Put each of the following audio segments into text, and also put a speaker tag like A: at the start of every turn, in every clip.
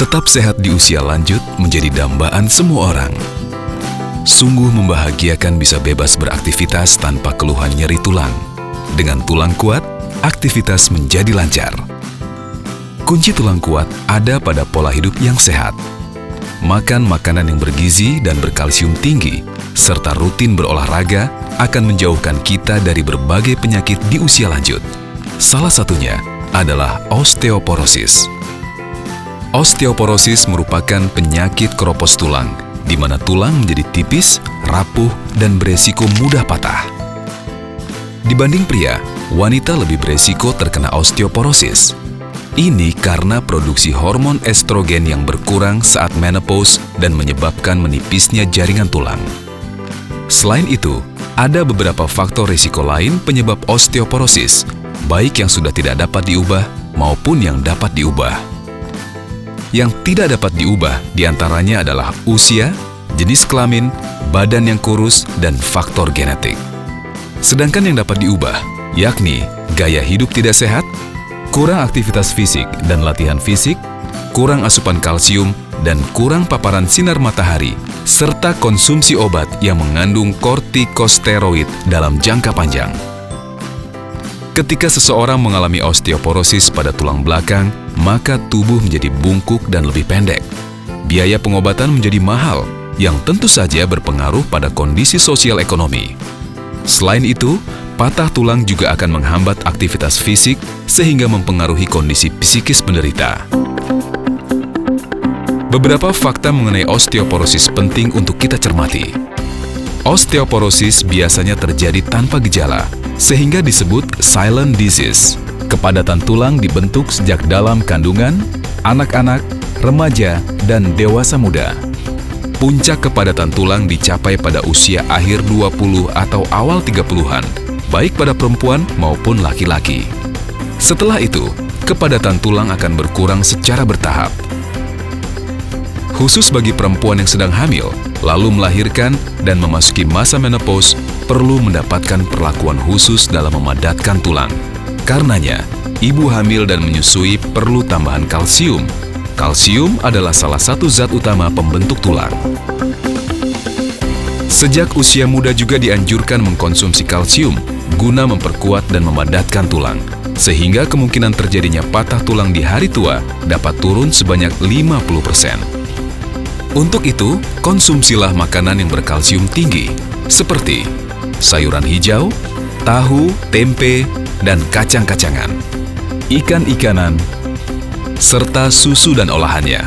A: Tetap sehat di usia lanjut menjadi dambaan semua orang. Sungguh membahagiakan bisa bebas beraktivitas tanpa keluhan nyeri tulang. Dengan tulang kuat, aktivitas menjadi lancar. Kunci tulang kuat ada pada pola hidup yang sehat. Makan makanan yang bergizi dan berkalsium tinggi, serta rutin berolahraga akan menjauhkan kita dari berbagai penyakit di usia lanjut. Salah satunya adalah osteoporosis. Osteoporosis merupakan penyakit keropos tulang, di mana tulang menjadi tipis, rapuh, dan beresiko mudah patah. Dibanding pria, wanita lebih beresiko terkena osteoporosis. Ini karena produksi hormon estrogen yang berkurang saat menopause dan menyebabkan menipisnya jaringan tulang. Selain itu, ada beberapa faktor risiko lain penyebab osteoporosis, baik yang sudah tidak dapat diubah maupun yang dapat diubah. Yang tidak dapat diubah diantaranya adalah usia, jenis kelamin, badan yang kurus, dan faktor genetik. Sedangkan yang dapat diubah, yakni gaya hidup tidak sehat, kurang aktivitas fisik dan latihan fisik, kurang asupan kalsium, dan kurang paparan sinar matahari, serta konsumsi obat yang mengandung kortikosteroid dalam jangka panjang. Ketika seseorang mengalami osteoporosis pada tulang belakang, maka tubuh menjadi bungkuk dan lebih pendek. Biaya pengobatan menjadi mahal, yang tentu saja berpengaruh pada kondisi sosial ekonomi. Selain itu, patah tulang juga akan menghambat aktivitas fisik sehingga mempengaruhi kondisi psikis penderita. Beberapa fakta mengenai osteoporosis penting untuk kita cermati. Osteoporosis biasanya terjadi tanpa gejala, sehingga disebut silent disease. Kepadatan tulang dibentuk sejak dalam kandungan, anak-anak, remaja, dan dewasa muda. Puncak kepadatan tulang dicapai pada usia akhir 20 atau awal 30-an, baik pada perempuan maupun laki-laki. Setelah itu, kepadatan tulang akan berkurang secara bertahap. Khusus bagi perempuan yang sedang hamil, lalu melahirkan dan memasuki masa menopause, perlu mendapatkan perlakuan khusus dalam memadatkan tulang. Karenanya, ibu hamil dan menyusui perlu tambahan kalsium. Kalsium adalah salah satu zat utama pembentuk tulang. Sejak usia muda juga dianjurkan mengkonsumsi kalsium guna memperkuat dan memadatkan tulang, sehingga kemungkinan terjadinya patah tulang di hari tua dapat turun sebanyak 50%. Untuk itu, konsumsilah makanan yang berkalsium tinggi, seperti sayuran hijau, tahu, tempe, dan kacang-kacangan, ikan-ikanan, serta susu dan olahannya.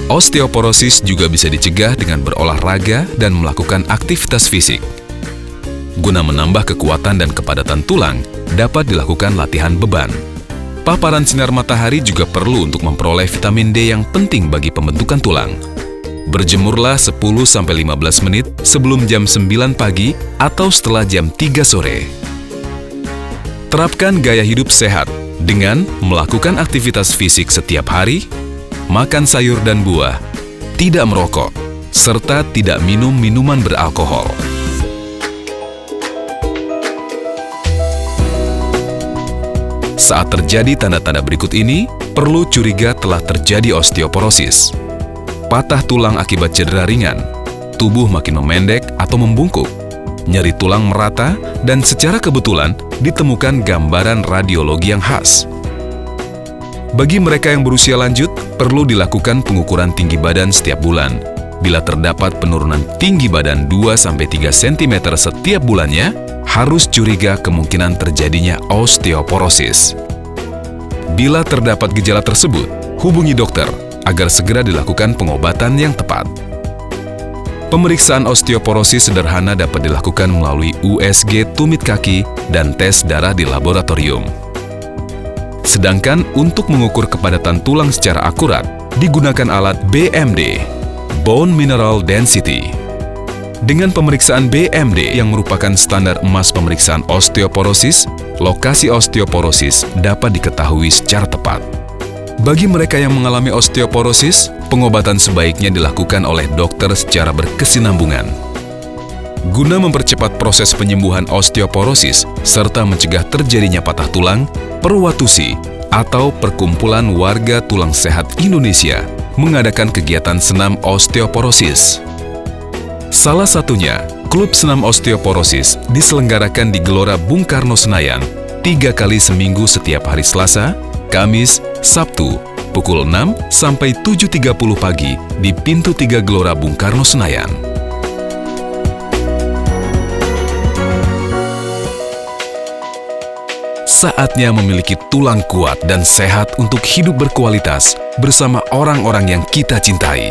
A: Osteoporosis juga bisa dicegah dengan berolahraga dan melakukan aktivitas fisik. Guna menambah kekuatan dan kepadatan tulang, dapat dilakukan latihan beban. Paparan sinar matahari juga perlu untuk memperoleh vitamin D yang penting bagi pembentukan tulang. Berjemurlah 10-15 menit sebelum jam 9 pagi atau setelah jam 3 sore. Terapkan gaya hidup sehat dengan melakukan aktivitas fisik setiap hari, makan sayur dan buah, tidak merokok, serta tidak minum minuman beralkohol. Saat terjadi tanda-tanda berikut ini, perlu curiga telah terjadi osteoporosis. Patah tulang akibat cedera ringan, tubuh makin memendek atau membungkuk, nyeri tulang merata, dan secara kebetulan ditemukan gambaran radiologi yang khas. Bagi mereka yang berusia lanjut, perlu dilakukan pengukuran tinggi badan setiap bulan. Bila terdapat penurunan tinggi badan 2-3 cm setiap bulannya, harus curiga kemungkinan terjadinya osteoporosis. Bila terdapat gejala tersebut, hubungi dokter agar segera dilakukan pengobatan yang tepat. Pemeriksaan osteoporosis sederhana dapat dilakukan melalui USG tumit kaki dan tes darah di laboratorium. Sedangkan untuk mengukur kepadatan tulang secara akurat, digunakan alat BMD, Bone Mineral Density. Dengan pemeriksaan BMD yang merupakan standar emas pemeriksaan osteoporosis, lokasi osteoporosis dapat diketahui secara tepat. Bagi mereka yang mengalami osteoporosis, pengobatan sebaiknya dilakukan oleh dokter secara berkesinambungan. Guna mempercepat proses penyembuhan osteoporosis serta mencegah terjadinya patah tulang, Perwatusi atau Perkumpulan Warga Tulang Sehat Indonesia mengadakan kegiatan senam osteoporosis. Salah satunya, Klub Senam Osteoporosis diselenggarakan di Gelora Bung Karno Senayan 3 kali seminggu setiap hari Selasa, Kamis, Sabtu, pukul 6 sampai 7.30 pagi di Pintu 3 Gelora Bung Karno Senayan. Saatnya memiliki tulang kuat dan sehat untuk hidup berkualitas bersama orang-orang yang kita cintai.